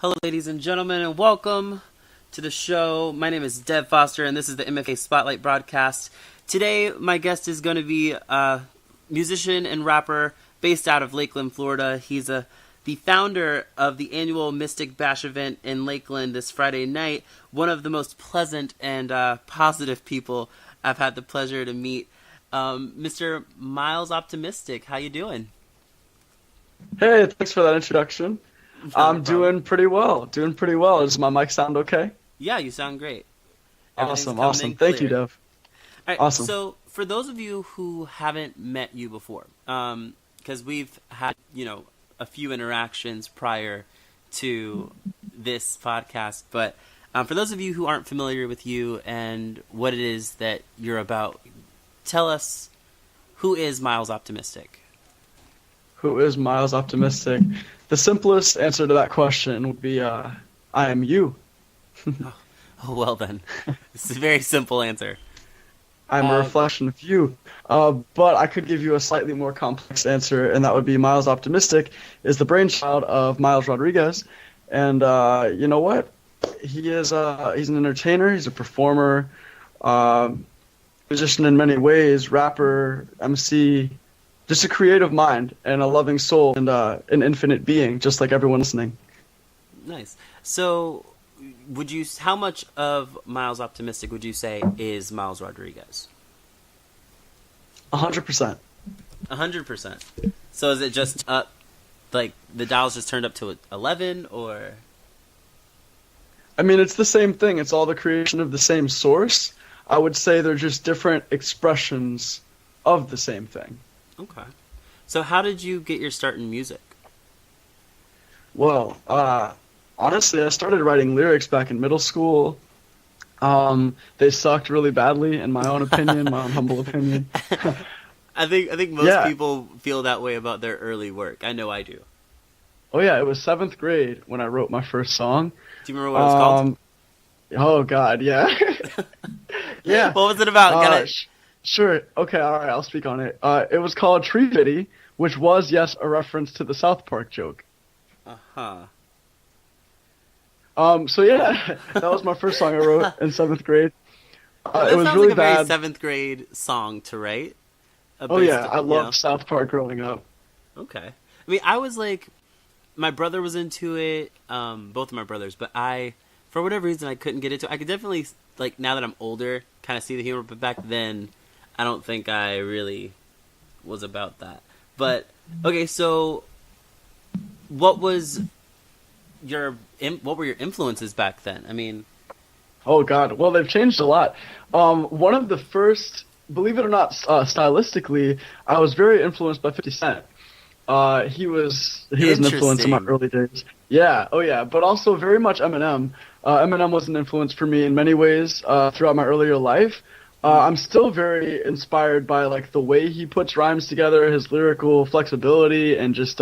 Hello, ladies and gentlemen, and welcome to the show. My name is Dev Foster, and this is the MFK Spotlight broadcast. Today, my guest is going to be a musician and rapper based out of Lakeland, Florida. He's the founder of the annual Mystic Bash event in Lakeland this Friday night. One of the most pleasant and positive people I've had the pleasure to meet. Mr. Myles Optimystic, how you doing? Hey, thanks for that introduction. I'm doing pretty well. Does my mic sound okay? Yeah, you sound great. Awesome. Thank you, Dev. All right, Awesome. so for those of you who haven't met you before, because we've had, a few interactions prior to this podcast, but for those of you who aren't familiar with you and what it is that you're about, tell us, who is Myles Optimystic? Who is Myles Optimistic? The simplest answer to that question would be, I am you. Oh, well then. It's a very simple answer. I'm a reflection of you. But I could give you a slightly more complex answer, and that would be Myles Optimistic is the brainchild of Miles Rodriguez. And you know what? He's an entertainer, he's a performer, musician in many ways, rapper, MC, just a creative mind and a loving soul and an infinite being, just like everyone listening. Nice. So, how much of Myles Optimistic would you say is Miles Rodriguez? 100%. 100%. So is it just up, like the dial's just turned up to 11, or? I mean, it's the same thing. It's all the creation of the same source. I would say they're just different expressions of the same thing. Okay. So how did you get your start in music? Well, honestly, I started writing lyrics back in middle school. They sucked really badly, in my own opinion, my own humble opinion. I think most people feel that way about their early work. I know I do. Oh yeah, it was 7th grade when I wrote my first song. Do you remember what it was called? Oh God, yeah. Yeah. What was it about? Sure. Okay. All right. I'll speak on it. It was called Tree Fitty, which was, yes, a reference to the South Park joke. Uh-huh. So yeah, that was my first song I wrote in 7th grade. That it was sounds really like a bad. very 7th grade song to write. Oh yeah, I loved South Park growing up. Okay. I mean, I was like, my brother was into it, both of my brothers, but for whatever reason, I couldn't get into it. I could definitely, like, now that I'm older, kind of see the humor, but back then, I don't think I really was about that. But, okay, so what were your influences back then? I mean... Oh God, well, they've changed a lot. One of the first, believe it or not, stylistically, I was very influenced by 50 Cent. He was an influence in my early days. Yeah, oh yeah, but also very much Eminem. Eminem was an influence for me in many ways throughout my earlier life. I'm still very inspired by like the way he puts rhymes together, his lyrical flexibility, and just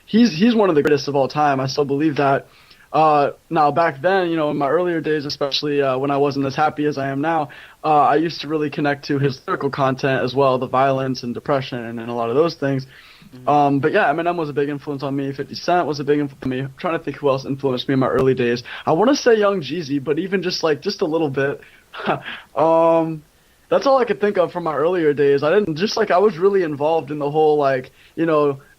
he's one of the greatest of all time. I still believe that. Now back then, in my earlier days, especially when I wasn't as happy as I am now, I used to really connect to his lyrical content as well, the violence and depression and a lot of those things. Mm-hmm. But yeah, Eminem was a big influence on me. 50 Cent was a big influence on me. I'm trying to think who else influenced me in my early days. I want to say Young Jeezy, but even just a little bit. That's all I could think of from my earlier days. I was really involved in the whole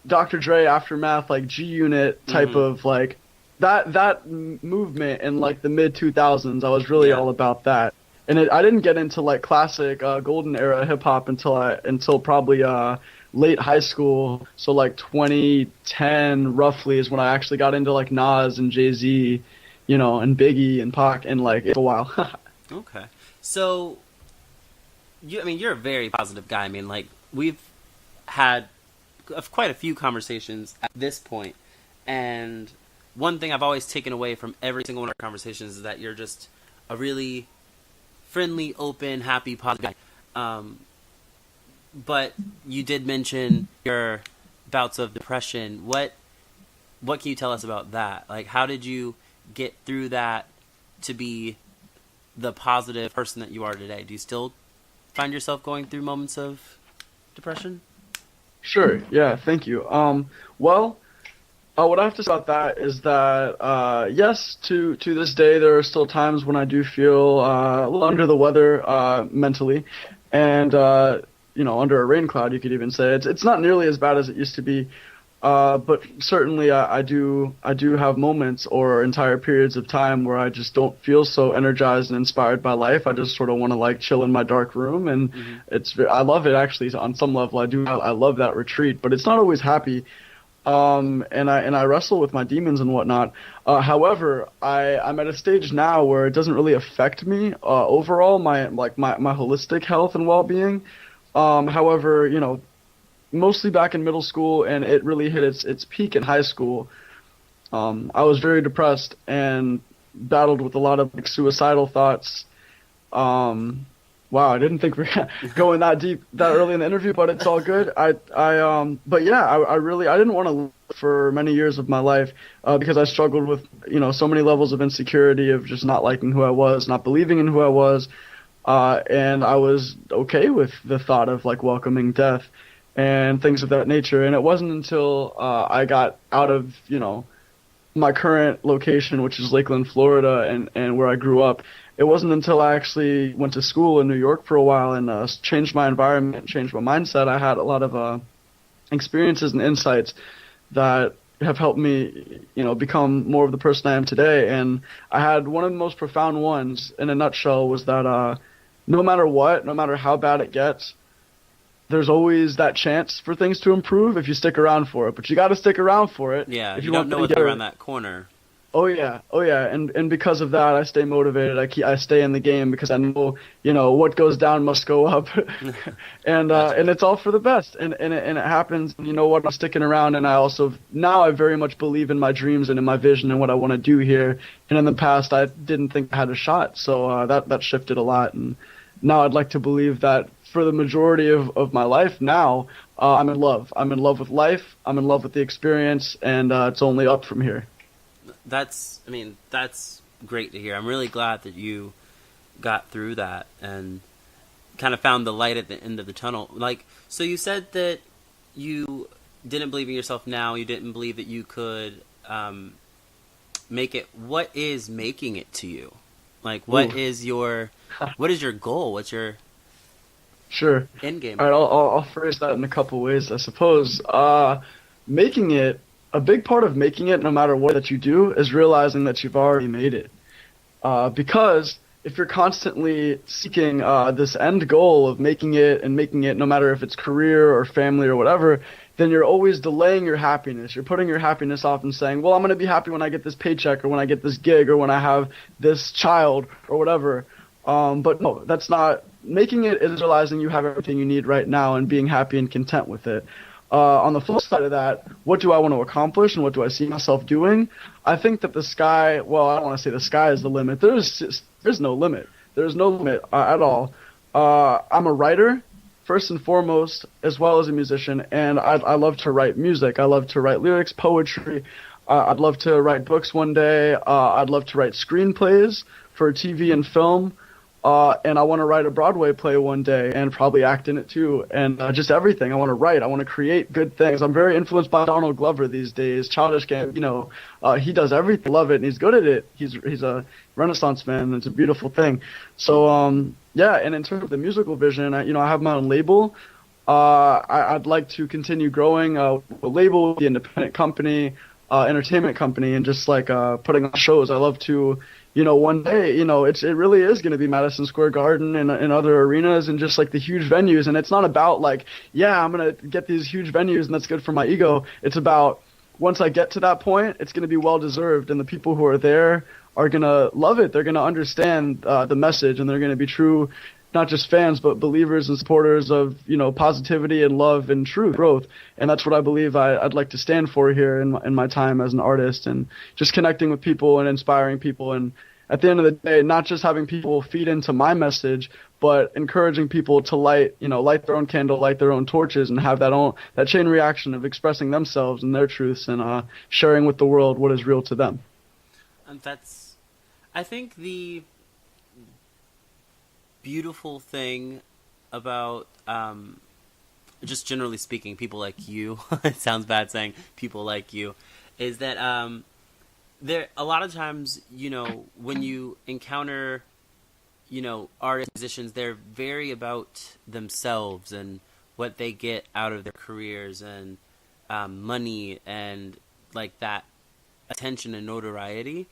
Dr. Dre Aftermath, like G Unit type of like that movement in like the mid 2000s. I was really all about that. And I didn't get into like classic golden era hip hop until probably late high school. So like 2010 roughly is when I actually got into like Nas and Jay-Z, and Biggie and Pac, and like it's a while. Okay. So you're a very positive guy. I mean, like, we've had quite a few conversations at this point, and one thing I've always taken away from every single one of our conversations is that you're just a really friendly, open, happy, positive guy. But you did mention your bouts of depression. What can you tell us about that? Like, how did you get through that to be the positive person that you are today? Do you still find yourself going through moments of depression? Sure. Yeah. Thank you. Well, What I have to say about that is that yes, to this day, there are still times when I do feel a little under the weather mentally, and under a rain cloud, you could even say it's not nearly as bad as it used to be. But certainly, I do have moments or entire periods of time where I just don't feel so energized and inspired by life. I just sort of want to like chill in my dark room, and Mm-hmm. I love it actually. On some level, I love that retreat, but it's not always happy. And I wrestle with my demons and whatnot. However, I'm at a stage now where it doesn't really affect me overall, my holistic health and well-being. However, mostly back in middle school, and it really hit its peak in high school. I was very depressed and battled with a lot of like suicidal thoughts. Wow, I didn't think we were going that deep that early in the interview, but it's all good. But yeah, I really I didn't want to live for many years of my life because I struggled with so many levels of insecurity of just not liking who I was, not believing in who I was, and I was okay with the thought of like welcoming death and things of that nature. And it wasn't until I got out of my current location, which is Lakeland, Florida, and where I grew up. It wasn't until I actually went to school in New York for a while and changed my environment, changed my mindset. I had a lot of experiences and insights that have helped me, become more of the person I am today. And I had one of the most profound ones, in a nutshell, was that no matter what, no matter how bad it gets, there's always that chance for things to improve if you stick around for it. But you got to stick around for it. Yeah, if you don't know what's around that corner. Oh yeah, and because of that, I stay motivated. I stay in the game because I know what goes down must go up, and it's all for the best, and it happens. And you know what? I'm sticking around, and I very much believe in my dreams and in my vision and what I want to do here. And in the past, I didn't think I had a shot, so that shifted a lot. And now I'd like to believe that for the majority of my life now, I'm in love. I'm in love with life. I'm in love with the experience, and it's only up from here. That's great to hear. I'm really glad that you got through that and kind of found the light at the end of the tunnel. Like, so you said that you didn't believe in yourself now. You didn't believe that you could make it. What is making it to you? Like, what is your goal? What's your sure end game? All right, I'll phrase that in a couple ways, I suppose. Making it. A big part of making it, no matter what that you do, is realizing that you've already made it. Because if you're constantly seeking this end goal of making it, no matter if it's career or family or whatever, then you're always delaying your happiness. You're putting your happiness off and saying, well, I'm going to be happy when I get this paycheck or when I get this gig or when I have this child or whatever. But no, that's not. Making it is realizing you have everything you need right now and being happy and content with it. On the flip side of that, what do I want to accomplish and what do I see myself doing? I think that the sky, well, I don't want to say the sky is the limit. There's no limit. There's no limit at all. I'm a writer, first and foremost, as well as a musician, and I love to write music. I love to write lyrics, poetry. I'd love to write books one day. I'd love to write screenplays for TV and film. And I want to write a Broadway play one day and probably act in it too. And just everything. I want to write. I want to create good things. I'm very influenced by Donald Glover these days. Childish Gambino. He does everything. Love it. And he's good at it. He's a Renaissance man. And it's a beautiful thing. So, yeah. And in terms of the musical vision, I have my own label. I'd like to continue growing a label, the independent company, entertainment company, and just like putting on shows. I love to one day, it really is going to be Madison Square Garden and other arenas and just like the huge venues. And it's not about like, yeah, I'm going to get these huge venues and that's good for my ego. It's about once I get to that point, it's going to be well deserved. And the people who are there are going to love it. They're going to understand the message, and they're going to be true, not just fans, but believers and supporters of, positivity and love and true growth. And that's what I believe I'd like to stand for here in my time as an artist, and just connecting with people and inspiring people. And at the end of the day, not just having people feed into my message, but encouraging people to light their own candle, light their own torches, and have that chain reaction of expressing themselves and their truths and sharing with the world what is real to them. And that's, I think, the beautiful thing about just generally speaking, people like you. It sounds bad saying people like you, is that there a lot of times, when you encounter, artists, musicians, they're very about themselves and what they get out of their careers and money and like that attention and notoriety.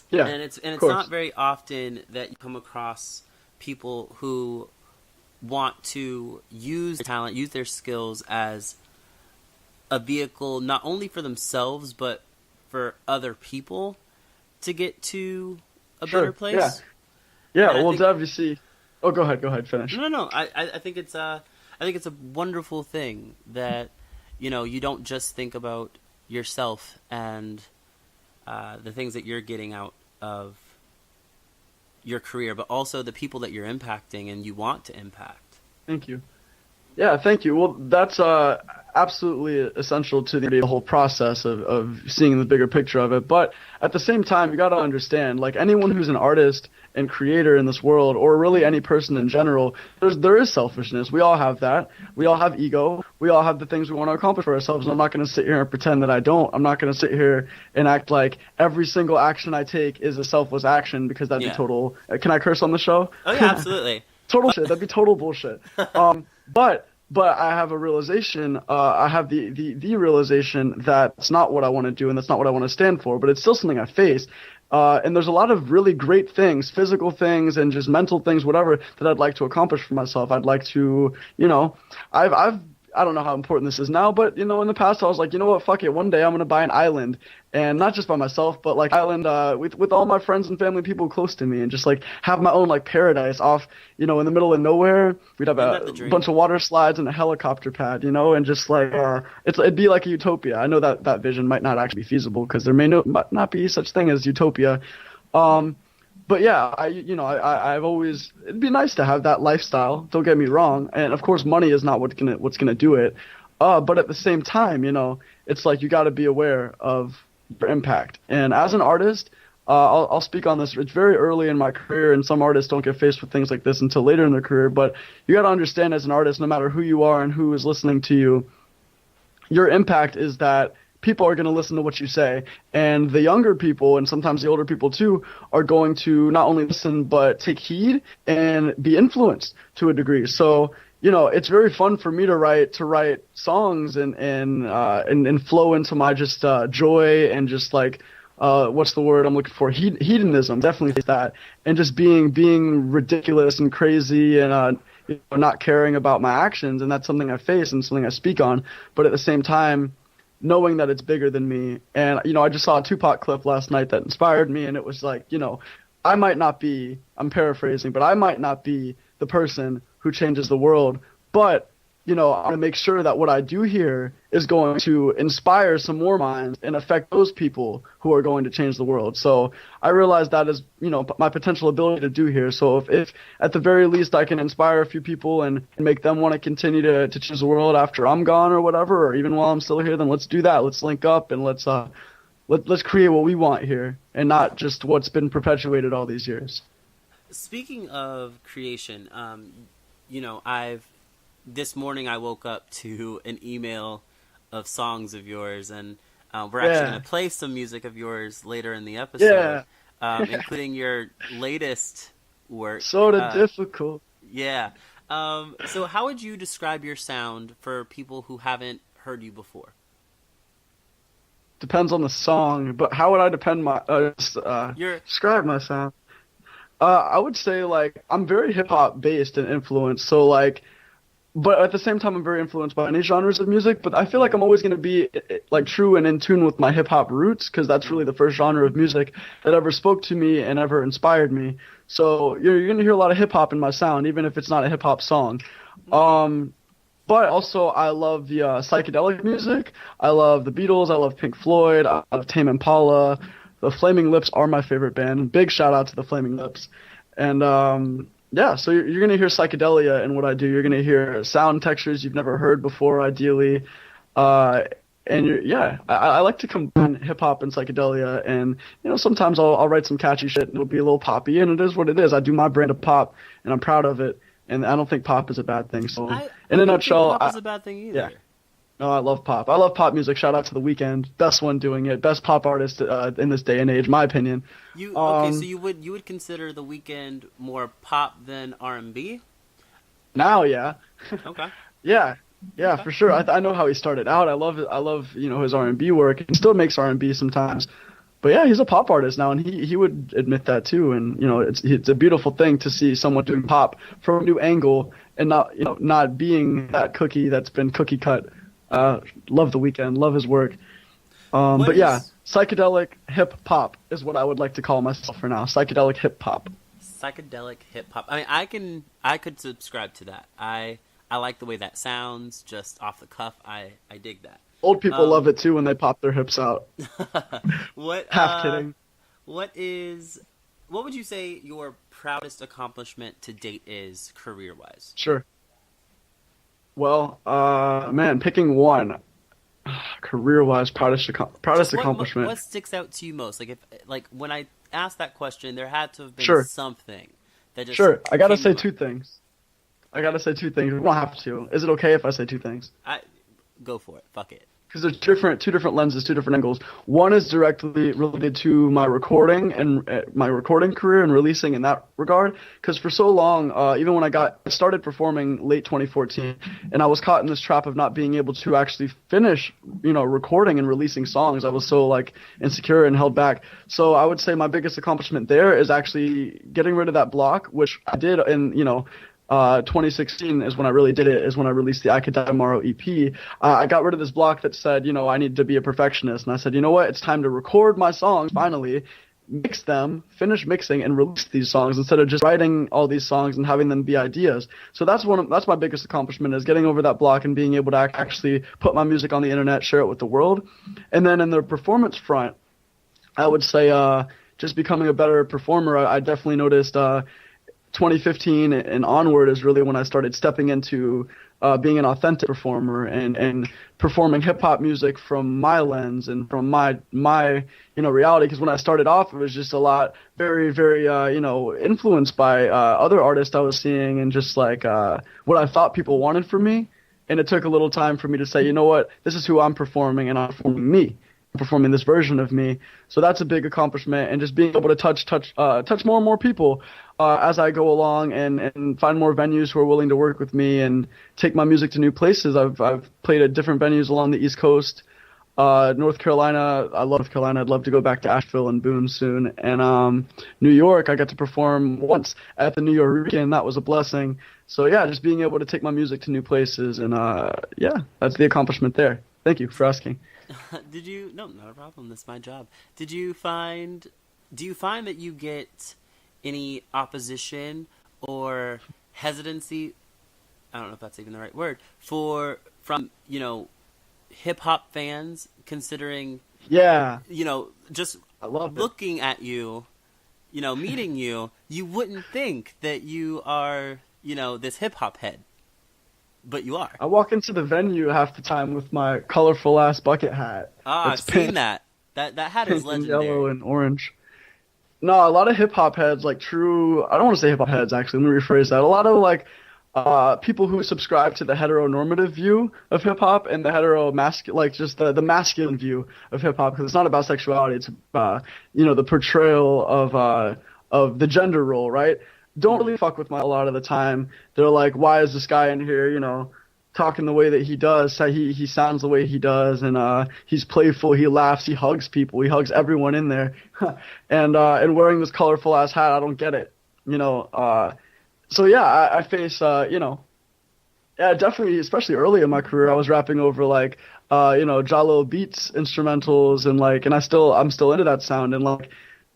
Yeah, and it's not very often that you come across people who want to use their talent, use their skills as a vehicle not only for themselves but for other people to get to a better place. Yeah. Well, obviously. Oh, go ahead, finish. No. I think it's a wonderful thing that you don't just think about yourself and the things that you're getting out of your career, but also the people that you're impacting and you want to impact. Thank you. Yeah, thank you. Well, that's absolutely essential to the whole process of seeing the bigger picture of it. But at the same time, you got to understand, like anyone who's an artist and creator in this world, or really any person in general, there is selfishness. We all have that. We all have ego. We all have the things we want to accomplish for ourselves. And I'm not going to sit here and pretend that I don't. I'm not going to sit here and act like every single action I take is a selfless action, because that'd be total. Can I curse on the show? Oh yeah, absolutely. Total shit. That'd be total bullshit. But I have a realization. I have the realization that it's not what I want to do, and that's not what I want to stand for. But it's still something I face. And there's a lot of really great things, physical things, and just mental things, whatever, that I'd like to accomplish for myself. I'd like to, I don't know how important this is now, but in the past I was like, you know what, fuck it. One day I'm gonna buy an island, and not just by myself, but like island with all my friends and family, people close to me, and just like have my own like paradise off, in the middle of nowhere. We'd have a bunch of water slides and a helicopter pad, and just like it'd be like a utopia. I know that vision might not actually be feasible because there might not be such thing as utopia. But yeah, I've always, it'd be nice to have that lifestyle. Don't get me wrong, and of course, money is not what's gonna do it. But at the same time, it's like you got to be aware of your impact. And as an artist, I'll speak on this. It's very early in my career, and some artists don't get faced with things like this until later in their career. But you got to understand, as an artist, no matter who you are and who is listening to you, your impact is that people are going to listen to what you say, and the younger people, and sometimes the older people too, are going to not only listen but take heed and be influenced to a degree. So it's very fun for me to write songs and flow into my just joy and just like what's the word I'm looking for, hedonism, definitely that, and just being ridiculous and crazy and not caring about my actions. And that's something I face and something I speak on, but at the same time knowing that it's bigger than me. And, I just saw a Tupac clip last night that inspired me, and it was like, I might not be, I'm paraphrasing, but I might not be the person who changes the world, but, I want to make sure that what I do here is going to inspire some more minds and affect those people who are going to change the world. So I realize that is, my potential ability to do here. So if at the very least I can inspire a few people and make them want to continue to change the world after I'm gone or whatever, or even while I'm still here, then let's do that. Let's link up and let's create what we want here and not just what's been perpetuated all these years. Speaking of creation, this morning I woke up to an email of songs of yours, and we're actually going to play some music of yours later in the episode, including your latest work. Sort of difficult. Yeah. So how would you describe your sound for people who haven't heard you before? Depends on the song, but how would I describe my sound? I would say, like, I'm very hip-hop based and influenced, so, like, but at the same time, I'm very influenced by any genres of music, but I feel like I'm always going to be, like, true and in tune with my hip-hop roots, because that's really the first genre of music that ever spoke to me and ever inspired me. So you're going to hear a lot of hip-hop in my sound, even if it's not a hip-hop song. But also, I love the psychedelic music. I love the Beatles. I love Pink Floyd. I love Tame Impala. The Flaming Lips are my favorite band. Big shout-out to the Flaming Lips. And, yeah, so you're going to hear psychedelia in what I do. You're going to hear sound textures you've never heard before, ideally. I like to combine hip-hop and psychedelia. And, sometimes I'll write some catchy shit, and it'll be a little poppy, and it is what it is. I do my brand of pop, and I'm proud of it. And I don't think pop is a bad thing. So, in a nutshell, pop is a bad thing either. Yeah. No, I love pop. I love pop music. Shout out to The Weeknd, best one doing it, best pop artist in this day and age, my opinion. So you would consider The Weeknd more pop than R&B? Now, yeah. Okay. Yeah, yeah, Okay. for sure. I know how he started out. I love it. I love his R&B work. He still makes R&B sometimes, but yeah, he's a pop artist now, and he would admit that too. And it's a beautiful thing to see someone doing pop from a new angle and not being that cookie that's been cookie cut. Love The Weeknd, love his work. But yeah, psychedelic hip hop is what I would like to call myself for now. Psychedelic hip hop. Psychedelic hip hop. I mean, I could subscribe to that. I like the way that sounds, just off the cuff. I dig that. Old people love it too when they pop their hips out. What? Half kidding. What would you say your proudest accomplishment to date is, career-wise? Sure. Well, man, picking one, career-wise, proudest accomplishment. What sticks out to you most? Like when I asked that question, there had to have been Sure. something that just. Sure, I gotta came say to two mind. things. We don't have to. Is it okay if I say two things? Go for it. Fuck it. Because there's two different lenses, two different angles. One is directly related to my recording and my recording career and releasing in that regard. Because for so long, even when I started performing late 2014, and I was caught in this trap of not being able to actually finish, recording and releasing songs. I was so like insecure and held back. So I would say my biggest accomplishment there is actually getting rid of that block, which I did in 2016 is when I really did it, is when I released the I Could Die Tomorrow EP. I got rid of this block that said, I need to be a perfectionist. And I said, you know what? It's time to record my songs finally, mix them, finish mixing, and release these songs instead of just writing all these songs and having them be ideas. So that's my biggest accomplishment, is getting over that block and being able to actually put my music on the internet, share it with the world. And then in the performance front, I would say just becoming a better performer. I definitely noticed 2015 and onward is really when I started stepping into being an authentic performer and performing hip hop music from my lens and from my reality. Because when I started off, it was just a lot very very influenced by other artists I was seeing and just like what I thought people wanted from me. And it took a little time for me to say, you know what, this is who I'm performing, and I'm performing me. Performing this version of me. So that's a big accomplishment, and just being able to touch more and more people as I go along and find more venues who are willing to work with me and take my music to new places. I've played at different venues along the East Coast. North Carolina, I love North Carolina. I'd love to go back to Asheville and Boone soon. And New York, I got to perform once at the New York Weekend. That was a blessing. So yeah, just being able to take my music to new places, and yeah, that's the accomplishment there. Thank you for asking. No, not a problem. That's my job. Do you find that you get any opposition or hesitancy? I don't know if that's even the right word from hip hop fans, considering Yeah. Just I love looking at you, meeting you, you wouldn't think that you are this hip hop head. But you are. I walk into the venue half the time with my colorful ass bucket hat. I've seen that. That hat is legendary. Yellow and orange. No, a lot of hip hop heads, like true. I don't want to say hip hop heads. Actually, let me rephrase that. A lot of like people who subscribe to the heteronormative view of hip hop and the like just the masculine view of hip hop, because it's not about sexuality. It's the portrayal of the gender role, right? Don't really fuck with a lot of the time. They're like, why is this guy in here, talking the way that he does? He sounds the way he does, and he's playful, he laughs, he hugs people, he hugs everyone in there, and wearing this colorful ass hat, I don't get it, So yeah, I face, yeah, definitely, especially early in my career, I was rapping over like, Jalo Beats instrumentals, and like, and I'm still into that sound, and like,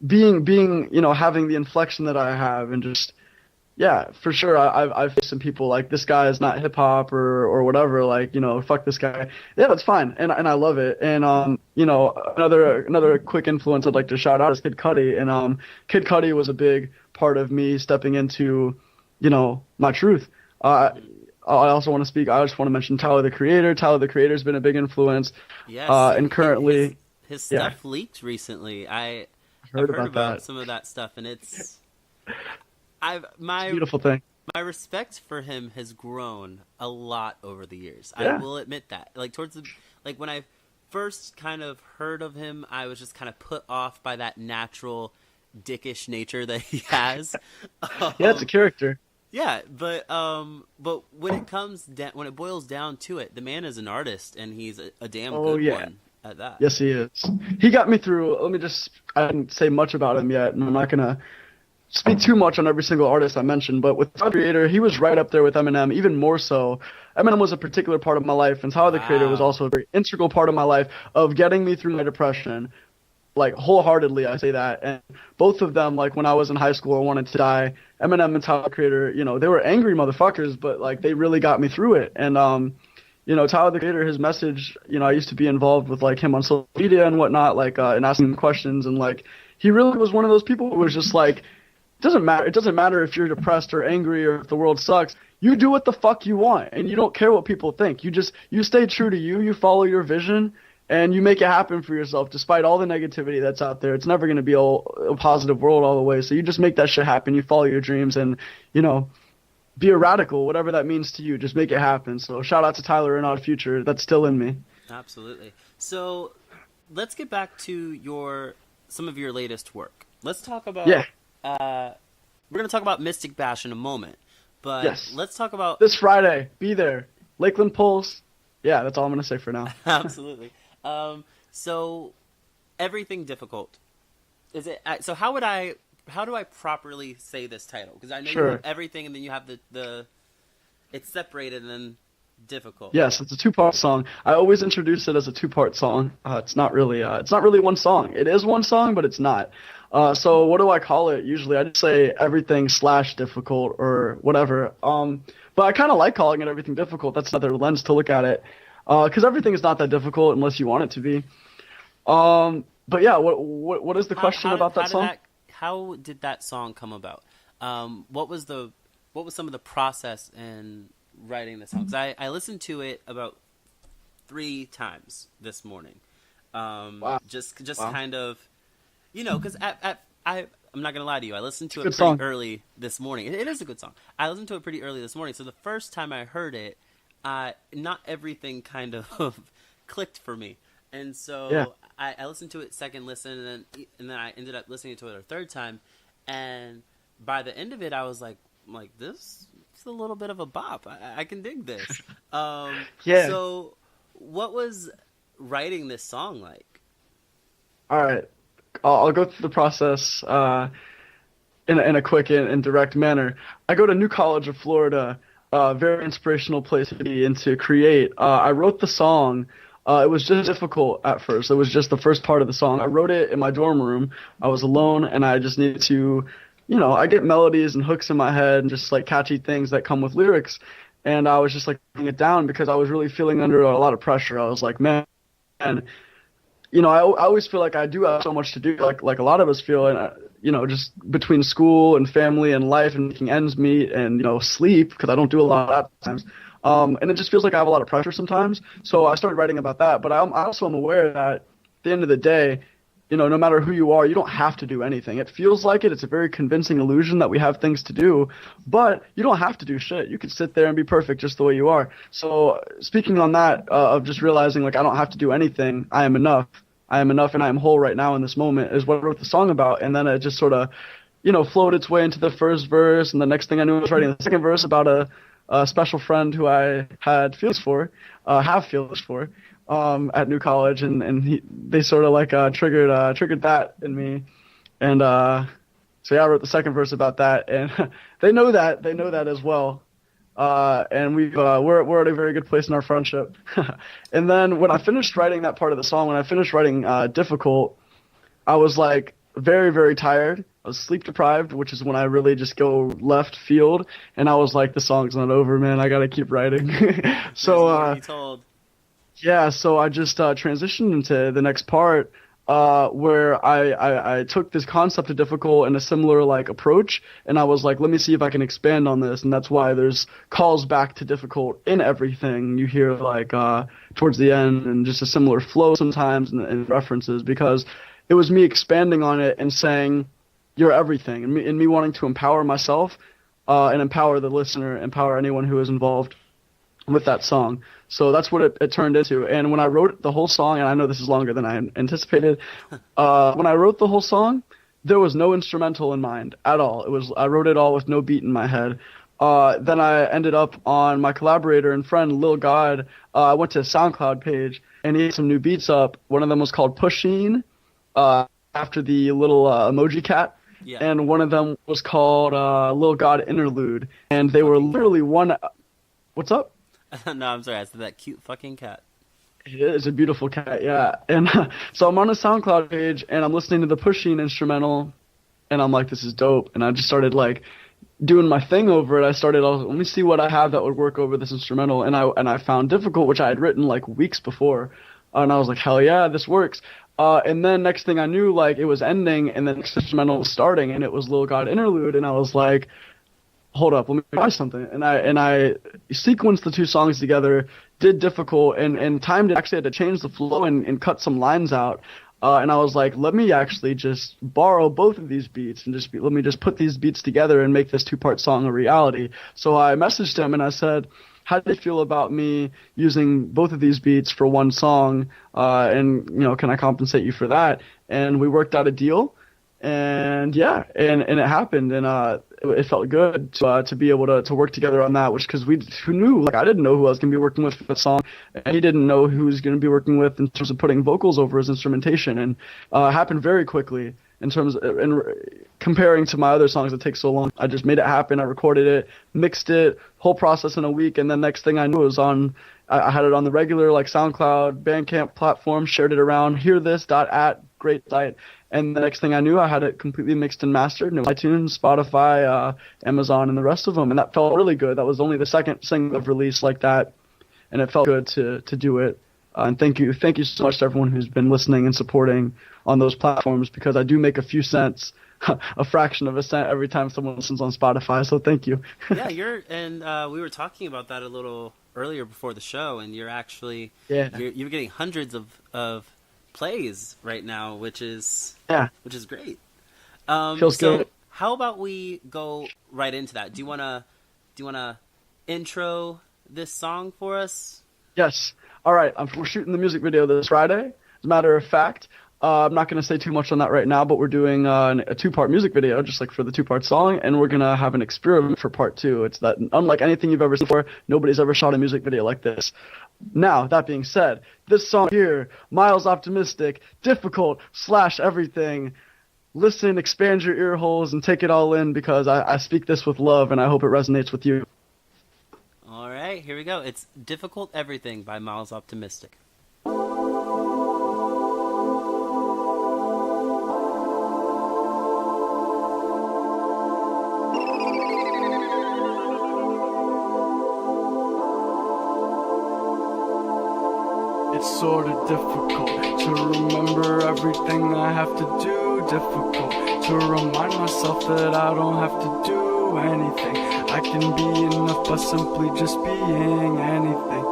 being having the inflection that I have, and just yeah, for sure I've faced some people like, this guy is not hip hop or whatever, like fuck this guy. Yeah, that's fine, and I love it. And another quick influence I'd like to shout out is Kid Cudi, and Kid Cudi was a big part of me stepping into my truth. I also want to I just want to mention Tyler the Creator. Tyler the Creator's been a big influence. Yes, and currently his stuff leaked recently. I've heard about some of that stuff, and it's it's a beautiful thing. my respect for him has grown a lot over the years. Yeah. I will admit that. Like when I first kind of heard of him, I was just kind of put off by that natural dickish nature that he has. Yeah, it's a character. Yeah, but when it boils down to it, the man is an artist, and he's a damn good one at that. Yes, he is. He got me through. I didn't say much about him yet, and I'm not gonna speak too much on every single artist I mentioned. But with Tyler, the Creator, he was right up there with Eminem, even more so. Eminem was a particular part of my life, and Tyler, the Creator, was also a very integral part of my life of getting me through my depression. Like, wholeheartedly, I say that. And both of them, like, when I was in high school, I wanted to die. Eminem and Tyler, the Creator, they were angry motherfuckers, but, like, they really got me through it. And, Tyler, the Creator, his message, I used to be involved with, like, him on social media and whatnot, like, and asking him questions. And, like, he really was one of those people who was just, like, it doesn't matter if you're depressed or angry or if the world sucks. You do what the fuck you want, and you don't care what people think. You stay true to you, you follow your vision, and you make it happen for yourself despite all the negativity that's out there. It's never going to be a positive world all the way. So you just make that shit happen. You follow your dreams and, be a radical, whatever that means to you. Just make it happen. So shout out to Tyler and Odd Future. That's still in me. Absolutely. So let's get back to some of your latest work. Let's talk about we're going to talk about Mystic Bash in a moment. But yes. Let's talk about this Friday. Be there. Lakeland Pulse. Yeah, that's all I'm going to say for now. Absolutely. So everything difficult. Is it? So how do I properly say this title? Because I know you have everything, and then you have it's separated and then difficult. Yes, it's a 2-part song. I always introduce it as a 2-part song. It's not really one song. It is one song, but it's not. So what do I call it? Usually I just say everything / difficult or whatever. But I kind of like calling it everything difficult. That's another lens to look at it. Because everything is not that difficult unless you want it to be. But yeah, what is the question about that song? How did that song come about? What was some of the process in writing the song? 'Cause I listened to it about 3 times this morning. Wow. Just wow. kind of, because I'm not gonna lie to you. I listened to it pretty early this morning. It is a good song. I listened to it pretty early this morning. So the first time I heard it, not everything kind of clicked for me, and so I listened to it second listen, and then I ended up listening to it a third time, and by the end of it, I was like this is a little bit of a bop. I can dig this. So, what was writing this song like? All right, I'll go through the process in a quick and direct manner. I go to New College of Florida. Very inspirational place to be and to create. I wrote the song. It was just difficult at first. It was just the first part of the song. I wrote it in my dorm room. I was alone, and I just needed to, I get melodies and hooks in my head and just like catchy things that come with lyrics. And I was just like putting it down because I was really feeling under a lot of pressure. I was like, man, I always feel like I do have so much to do, like a lot of us feel, and just between school and family and life and making ends meet and sleep, because I don't do a lot at times. And it just feels like I have a lot of pressure sometimes. So I started writing about that. But I also am aware that at the end of the day, no matter who you are, you don't have to do anything. It feels like it. It's a very convincing illusion that we have things to do, but you don't have to do shit. You can sit there and be perfect just the way you are. So speaking on that, of just realizing like I don't have to do anything, I am enough. I am enough and I am whole right now in this moment is what I wrote the song about. And then it just sort of, flowed its way into the first verse. And the next thing I knew, I was writing the second verse about a special friend who I had feelings for, at New College, and they sort of like triggered that in me, and so yeah, I wrote the second verse about that, and they know that as well, and we're at a very good place in our friendship. And then when I finished writing that part of the song, when I finished writing Difficult, I was like very, very tired. I was sleep deprived, which is when I really just go left field, and I was like, the song's not over, man. I gotta keep writing. So yeah, so I just transitioned into the next part, where I took this concept of Difficult and a similar like approach, and I was like, let me see if I can expand on this, and that's why there's calls back to Difficult in everything you hear, like towards the end, and just a similar flow sometimes and references, because it was me expanding on it and saying, you're everything, and me wanting to empower myself and empower the listener, empower anyone who is involved with that song. So that's what it turned into. And when I wrote the whole song, and I know this is longer than I anticipated, when I wrote the whole song, there was no instrumental in mind at all. I wrote it all with no beat in my head. Then I ended up on my collaborator and friend Lil God. I went to a SoundCloud page and he had some new beats up. One of them was called Pusheen, after the little emoji cat. Yeah. And one of them was called Lil God Interlude. And they were literally one... What's up? No, I'm sorry. I said that cute fucking cat. It is a beautiful cat, yeah. And so I'm on a SoundCloud page and I'm listening to the Pusheen instrumental and I'm like, this is dope. And I just started like doing my thing over it. Let me see what I have that would work over this instrumental. And I found Difficult, which I had written like weeks before. And I was like, hell yeah, this works. And then next thing I knew, like it was ending and the next instrumental was starting and it was Lil God Interlude. And I was like, hold up, let me try something. And I sequenced the two songs together, did Difficult, and timed it. Actually had to change the flow and cut some lines out. And I was like, let me actually just borrow both of these beats and let me just put these beats together and make this 2-part song a reality. So I messaged him and I said, how do you feel about me using both of these beats for one song? And, can I compensate you for that? And we worked out a deal. And yeah, and it happened, and it felt good to be able to work together on that. Because who knew? Like I didn't know who I was gonna be working with for the song, and he didn't know who he was gonna be working with in terms of putting vocals over his instrumentation, and it happened very quickly. In terms of, in comparing to my other songs that take so long, I just made it happen. I recorded it, mixed it, whole process in a week, and then next thing I knew it was on. I had it on the regular like SoundCloud, Bandcamp platform, shared it around. Hearthis.at, great site. And the next thing I knew, I had it completely mixed and mastered. And it was iTunes, Spotify, Amazon, and the rest of them. And that felt really good. That was only the second single I've released like that. And it felt good to do it. And thank you so much to everyone who's been listening and supporting on those platforms, because I do make a few cents, a fraction of a cent every time someone listens on Spotify. So thank you. Yeah, we were talking about that a little earlier before the show, and you're actually you're getting hundreds of plays right now, which is great. Feels good. How about we go right into that? Do you wanna intro this song for us? Yes. All right. We're shooting the music video this Friday. As a matter of fact, I'm not going to say too much on that right now, but we're doing a 2-part music video, just like for the 2-part song, and we're going to have an experiment for part 2. It's that unlike anything you've ever seen before, nobody's ever shot a music video like this. Now, that being said, this song here, Myles Optimystic, Difficult / everything. Listen, expand your ear holes, and take it all in, because I speak this with love, and I hope it resonates with you. All right, here we go. It's Difficult Everything by Myles Optimystic. It's sorta difficult to remember everything I have to do. Difficult to remind myself that I don't have to do anything. I can be enough by simply just being anything.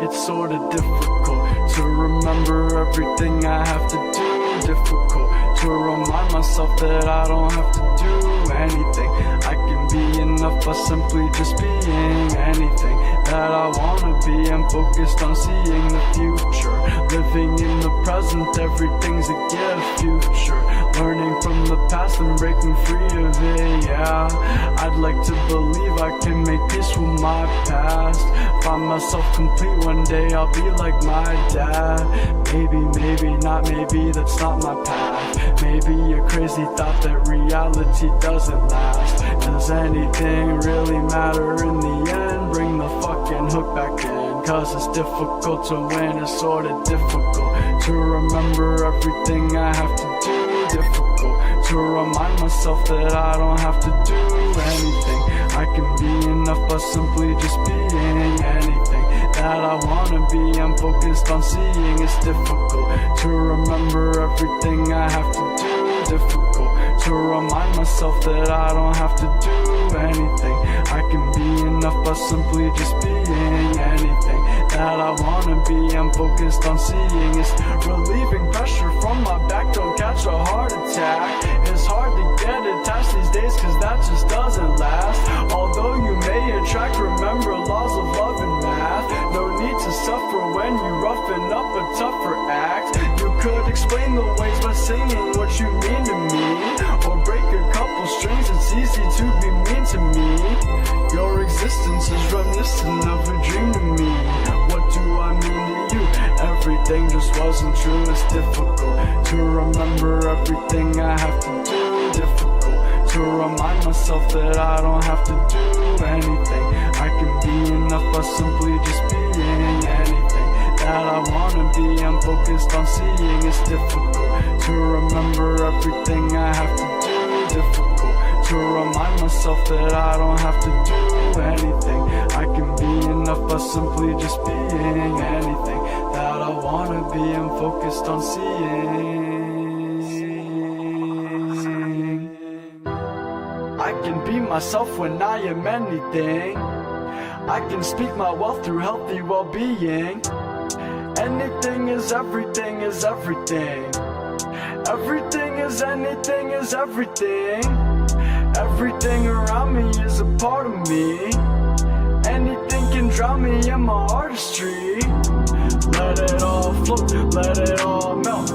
It's sorta difficult to remember everything I have to do. Difficult to remind myself that I don't have to do anything. I can be enough by simply just being anything that I wanna be. I'm focused on seeing the future, living in the present. Everything's a gift. Future, learning from the past and breaking free of it. Yeah, I'd like to believe I can make peace with my past. Find myself complete one day. I'll be like my dad. Maybe, maybe not. Maybe that's not my path. Maybe a crazy thought that reality doesn't last. Does anything really matter in the end? Bring the fucking hook back in, cause it's difficult to win. It's sorta difficult to remember everything I have to do. Difficult to remind myself that I don't have to do anything. I can be enough by simply just being anything that I wanna be. I'm focused on seeing. It's difficult to remember everything I have to do. Difficult to remind myself that I don't have to do anything. I can be enough by simply just being anything that I wanna be. I'm focused on seeing. It's relieving pressure from my back. Don't catch a heart attack. It's hard to get attached these days, cause that just doesn't last. Although you may attract, remember laws of love and math. No need to suffer when you roughen up a tougher act. You could explain the ways by singing what you mean to me, or break a couple strings. It's easy to be mean to me. Your existence is reminiscent of a dream to me. What do I mean to you? Everything just wasn't true. It's difficult to remember everything I have to do. Difficult to remind myself that I don't have to do anything. I can be enough by simply just being anything that I wanna be. I'm focused on seeing. It's difficult to remember everything I have to do. Difficult to remind myself that I don't have to do anything. I can be enough by simply just being anything that I wanna be. I'm focused on seeing. I can be myself when I am anything. I can speak my wealth through healthy well-being. Anything is everything is everything. Everything is anything is everything. Everything around me is a part of me. Anything can drown me in my artistry. Let it all float, let it all melt.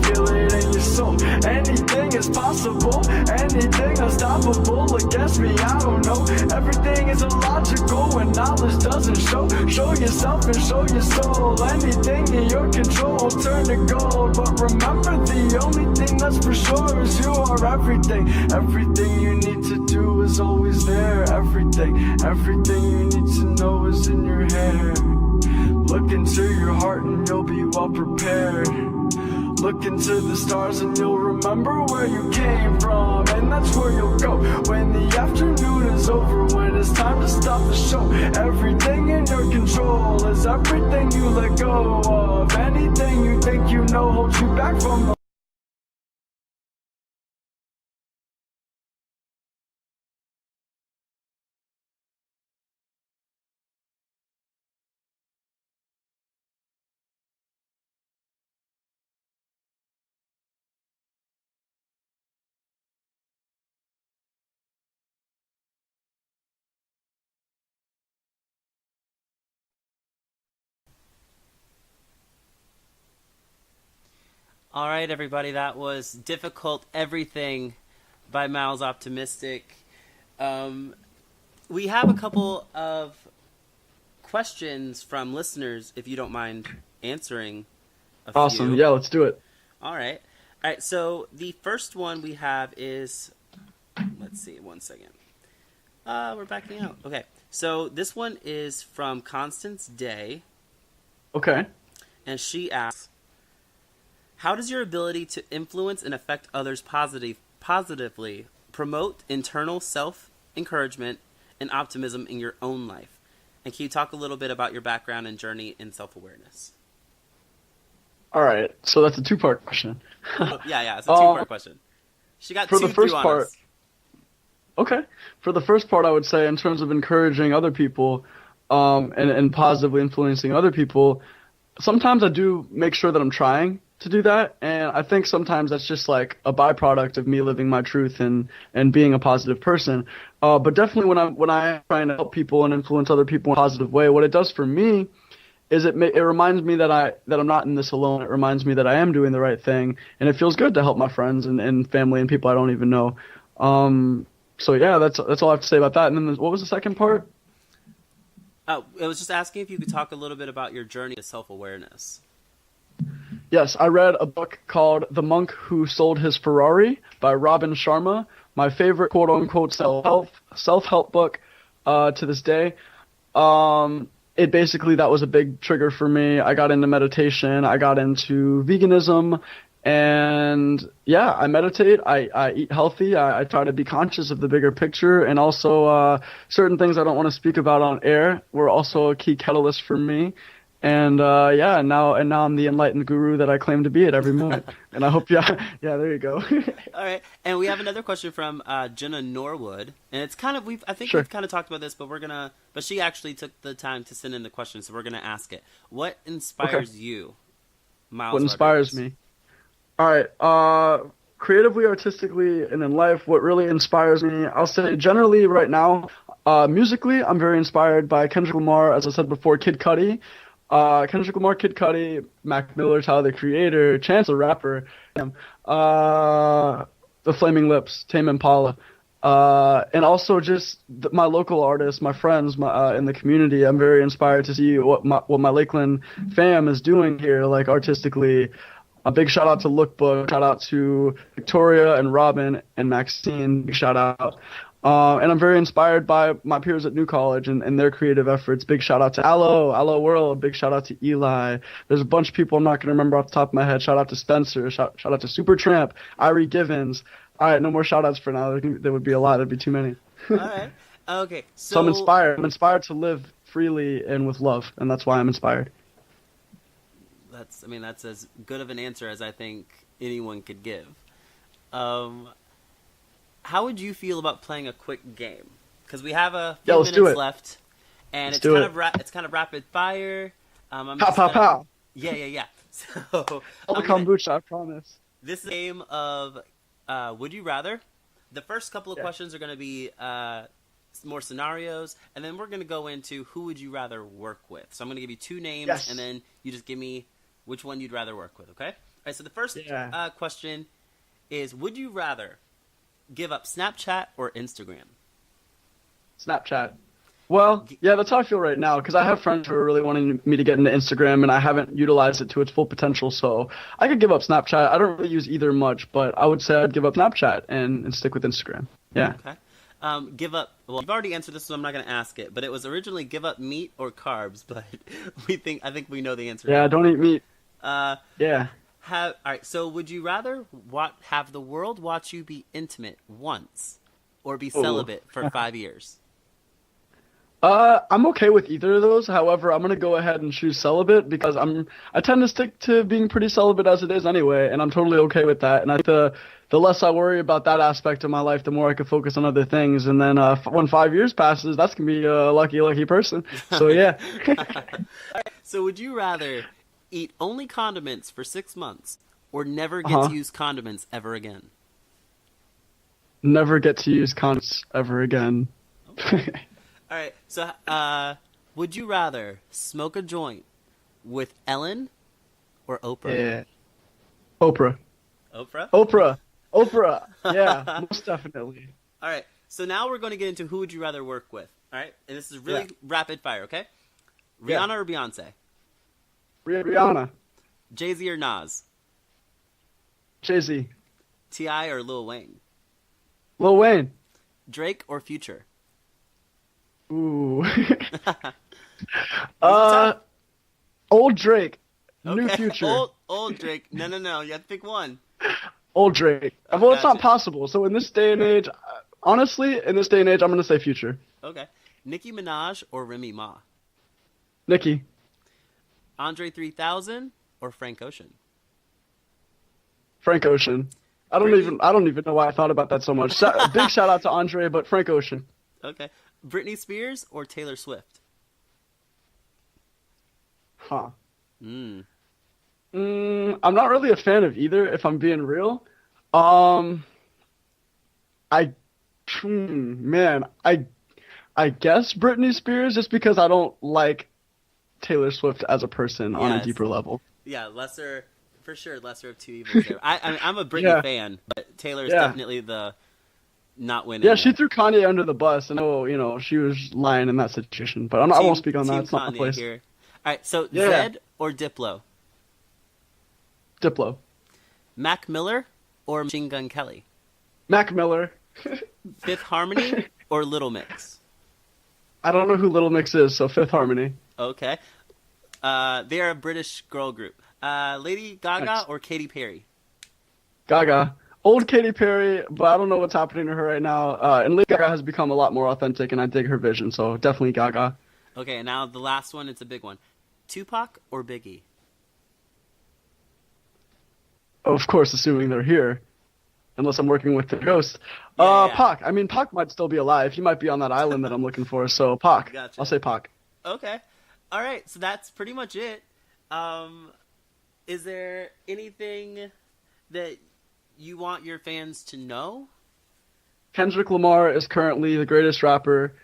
Feel it in your soul. Anything is possible, anything unstoppable. Against me, I don't know. Everything is illogical when knowledge doesn't show. Show yourself and show your soul. Anything in your control, turn to gold. But remember, the only thing that's for sure is you are everything. Everything you need to do is always there. Everything you need to know is in your hair. Look into your heart and you'll be well prepared. Look into the stars and you'll remember where you came from. And that's where you'll go when the afternoon is over. When it's time to stop the show. Everything in your control is everything you let go of. Anything you think you know holds you back from the All right, everybody, that was Difficult Everything by Myles Optimystic. We have a couple of questions from listeners, if you don't mind answering a few. Awesome. Yeah, let's do it. All right. So the first one we have is, let's see, 1 second. We're backing out. Okay. So this one is from Constance Day. Okay. And she asks, how does your ability to influence and affect others positively promote internal self-encouragement and optimism in your own life? And can you talk a little bit about your background and journey in self-awareness? All right. So that's a two-part question. Yeah. It's a two-part question. She got for two the first on part. us. Okay. For the first part, I would say in terms of encouraging other people and positively influencing other people, sometimes I do make sure that I'm trying to do that, and I think sometimes that's just like a byproduct of me living my truth and being a positive person. But definitely when I'm trying to help people and influence other people in a positive way, what it does for me is it reminds me that I'm not in this alone. It reminds me that I am doing the right thing, and it feels good to help my friends and family and people I don't even know. So yeah, that's all I have to say about that. And then what was the second part? It was just asking if you could talk a little bit about your journey to self-awareness. Yes, I read a book called The Monk Who Sold His Ferrari by Robin Sharma, my favorite quote-unquote self-help book to this day. It basically, that was a big trigger for me. I got into meditation, I got into veganism, and yeah, I meditate, I eat healthy, I try to be conscious of the bigger picture, and also certain things I don't want to speak about on air were also a key catalyst for me. And now I'm the enlightened guru that I claim to be at every moment. And I hope, yeah, there you go. All right, and we have another question from Jenna Norwood, and it's kind of we've Sure. kind of talked about this, but she actually took the time to send in the question, so we're gonna ask it. What inspires you, Myles? What inspires me? All right, creatively, artistically, and in life, what really inspires me, I'll say generally right now, musically, I'm very inspired by Kendrick Lamar, as I said before, Kid Cudi. Kendrick Lamar, Kid Cudi, Mac Miller, Tyler the Creator, Chance the Rapper, The Flaming Lips, Tame Impala, and also just my local artists, my friends, in the community. I'm very inspired to see what my Lakeland fam is doing here, like artistically. A big shout out to Lookbook, shout out to Victoria and Robin and Maxine, big shout out. And I'm very inspired by my peers at New College and their creative efforts. Big shout out to Allo World. Big shout out to Eli. There's a bunch of people I'm not going to remember off the top of my head. Shout out to Spencer. Shout out to Supertramp, Irie Givens. All right, no more shout outs for now. There would be a lot. There'd be too many. All right. Okay. So I'm inspired. I'm inspired to live freely and with love, and that's why I'm inspired. That's as good of an answer as I think anyone could give. How would you feel about playing a quick game? Because we have a few minutes left, and it's kind of rapid fire. Pow. Yeah. So I'll kombucha, I promise. This is a game of Would You Rather. The first couple of questions are going to be more scenarios, and then we're going to go into who would you rather work with. So I'm going to give you two names, and then you just give me which one you'd rather work with, okay? All right, so the first question is, would you rather give up Snapchat or Instagram? Snapchat. Well, yeah, that's how I feel right now, because I have friends who are really wanting me to get into Instagram, and I haven't utilized it to its full potential, so I could give up Snapchat. I don't really use either much, but I would say I'd give up Snapchat and stick with Instagram. Yeah. Okay. Give up, well, you've already answered this, so I'm not going to ask it, but it was originally give up meat or carbs, but I think we know the answer. Yeah, don't eat meat. Yeah. All right, so would you rather have the world watch you be intimate once or be celibate for 5 years? I'm okay with either of those. However, I'm going to go ahead and choose celibate because I tend to stick to being pretty celibate as it is anyway, and I'm totally okay with that. And I think the less I worry about that aspect of my life, the more I can focus on other things. And then when 5 years passes, that's going to be a lucky person. So, yeah. All right, so would you rather eat only condiments for 6 months or never get to use condiments ever again? Never get to use condiments ever again. Okay. All right, so would you rather smoke a joint with Ellen or Oprah? Yeah. Oprah. Yeah, most definitely. All right, so now we're going to get into who would you rather work with. All right, and this is really rapid fire, okay? Rihanna or Beyonce? Rihanna. Jay-Z or Nas? Jay-Z. T.I. or Lil Wayne? Lil Wayne. Drake or Future? Ooh. Old Drake. Okay. New Future. Old Drake. No. You have to pick one. Old Drake. Well, it's not possible. So in this day and age, honestly, I'm going to say Future. Okay. Nicki Minaj or Remy Ma? Nicki. Andre 3000 or Frank Ocean? Frank Ocean. I don't even know why I thought about that so much. Big shout out to Andre, but Frank Ocean. Okay. Britney Spears or Taylor Swift? I'm not really a fan of either, if I'm being real. I guess Britney Spears, just because I don't like Taylor Swift as a person on a deeper level. Yeah, lesser of two evils there. I'm a Britney fan, but Taylor's definitely the not winning. Yeah, she threw Kanye under the bus, and she was lying in that situation. But I won't speak on that. It's not the place. Here. All right, so Zed or Diplo? Diplo. Mac Miller or Machine Gun Kelly? Mac Miller. Fifth Harmony or Little Mix? I don't know who Little Mix is, so Fifth Harmony. Okay. They are a British girl group. Lady Gaga or Katy Perry? Gaga. Old Katy Perry, but I don't know what's happening to her right now. And Lady Gaga has become a lot more authentic, and I dig her vision, so definitely Gaga. Okay, and now the last one, it's a big one. Tupac or Biggie? Of course, assuming they're here. Unless I'm working with the ghost. Yeah. Pac. I mean, Pac might still be alive. He might be on that island that I'm looking for. So, Pac. Gotcha. I'll say Pac. Okay. All right. So that's pretty much it. Is there anything that you want your fans to know? Kendrick Lamar is currently the greatest rapper.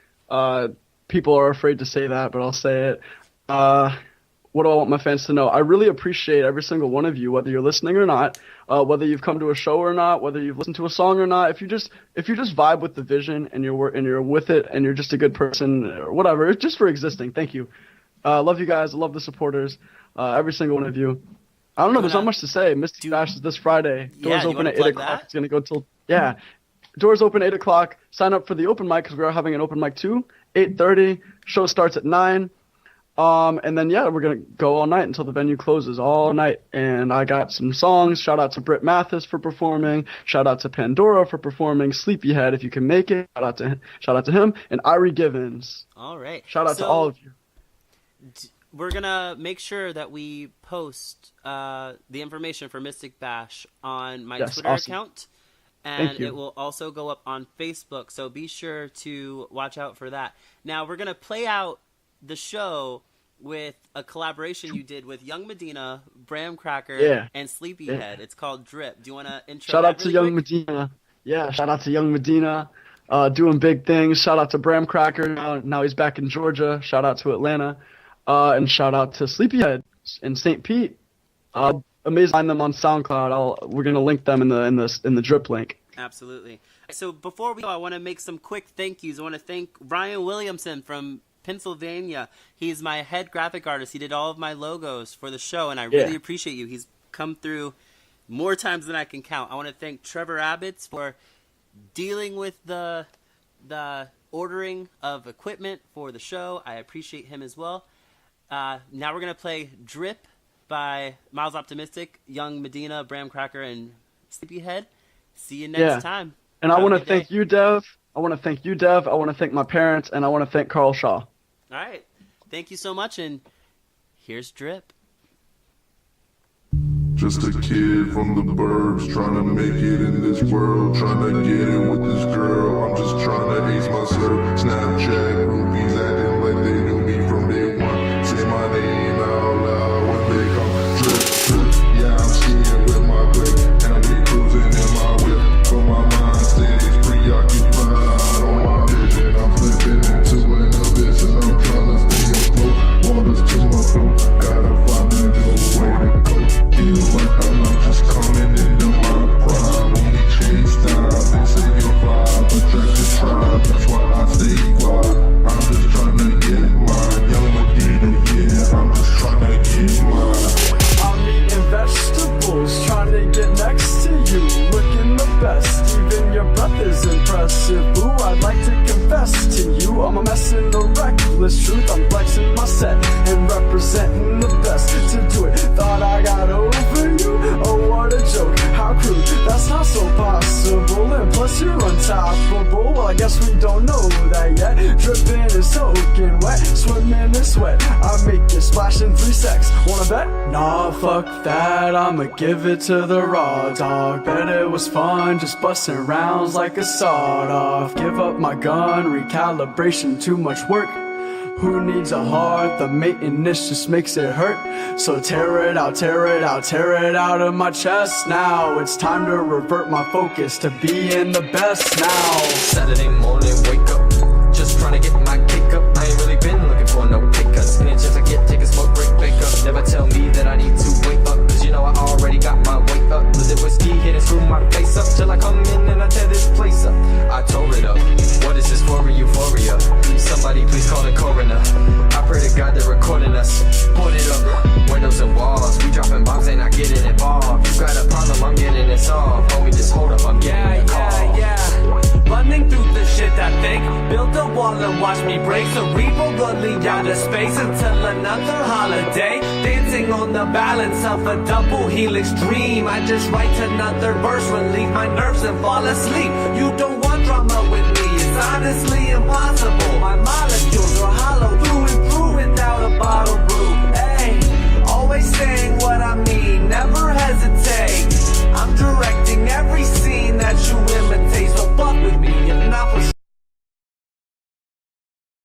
People are afraid to say that, but I'll say it. What do I want my fans to know? I really appreciate every single one of you, whether you're listening or not, whether you've come to a show or not, whether you've listened to a song or not. If you just vibe with the vision and you're with it and you're just a good person or whatever, it's just for existing. Thank you. Love you guys. I love the supporters. Every single one of you. I don't know. There's not much to say. Mystic Bash is this Friday. Doors open at 8 o'clock. It's gonna go till Doors open 8 o'clock. Sign up for the open mic because we are having an open mic too. 8:30. Show starts at 9. And then we're gonna go all night until the venue closes all night. And I got some songs. Shout out to Britt Mathis for performing. Shout out to Pandora for performing. Sleepyhead if you can make it. Shout out to him and Irie Givens. All right. Shout out to all of you. We're gonna make sure that we post the information for Mystic Bash on my Twitter account, and it will also go up on Facebook. So be sure to watch out for that. Now we're gonna play out the show with a collaboration you did with Young Medina, Bram Cracker, and Sleepyhead. It's called Drip. Do you want to intro? Shout out that to really Young quick? Medina. Yeah, shout out to Young Medina. Doing big things. Shout out to Bram Cracker. Now he's back in Georgia. Shout out to Atlanta. And shout out to Sleepyhead in St. Pete. Amazing. Find them on SoundCloud. We're gonna link them in the drip link. Absolutely. So before we go, I want to make some quick thank yous. I want to thank Ryan Williamson from Pennsylvania. He's my head graphic artist. He did all of my logos for the show, and I really appreciate you. He's come through more times than I can count. I want to thank Trevor Abbots for dealing with the ordering of equipment for the show. I appreciate him as well. Now we're going to play Drip by Myles Optimystic, Young Medina, Bram Cracker, and Sleepyhead. See you next time. And I want to thank you, Dev. I want to thank you, Dev. I want to thank my parents, and I want to thank Carl Shaw. All right. Thank you so much, and here's Drip. Just a kid from the burbs, trying to make it in this world, trying to get in with this girl. I'm just trying to ace myself. Snapchat groupies acting like they knew me from day one. Say my name out loud when they come. Drip, drip. Yeah, I'm skiing with my whip, and we cruising in my whip. But my mind stays preoccupied on my vision. I'm flipping into an abyss, and I'm trying to stay afloat. Waters to my throat, gotta find a good way to go. Feel like I'm not just coming into my prime. Only chase down, they say you're vibe, attract the tribe. That's why I stay quiet. I'm just trying to get mine. Young Medina, yeah, I'm just trying to get mine. I'm eating vegetables, trying to get next to you, looking the best, even your breath is impressive. Ooh, I'd like to confess to you, I'm a mess in the reckless truth. I'm flexing my set and representing the best to do it. Thought I got over you, oh what a joke, how crude, that's not so possible. And plus you're untoppable, well I guess we don't know that yet. Dripping and soaking wet, swimming in sweat, I make it splash in 3 secs. Wanna bet? Nah, fuck that, I'ma give it to the raw dog. Bet it was fun, just busting rounds like a sawed off. Give up my gun, recalibration, too much work. Who needs a heart? The maintenance just makes it hurt. So tear it out, tear it out, tear it out of my chest now. It's time to revert my focus to being the best now. Saturday morning, wake up, just trying to get my kick up. I ain't really been looking for no pay cuts. Any chance I get, take a smoke break, wake up. Never tell me that I need to wake up, cause you know I already got my weight up. Blizzard whiskey hitting screw my face up, till I come in and I tear this place up. I tore it up, what is this for a euphoria? Somebody please call the coroner. I pray to God they're recording us. Point it up, windows and walls, we dropping bombs, ain't not getting involved. You got a problem, I'm getting it solved. Homie, just hold up, I'm getting a call. Running through the shit I think, build a wall and watch me break. Cerebral bloodly out of space until another holiday. Dancing on the balance of a double helix dream. I just write another verse, relieve my nerves and fall asleep. You don't want drama with me, it's honestly impossible. My molecules are hollow through and through without a bottle.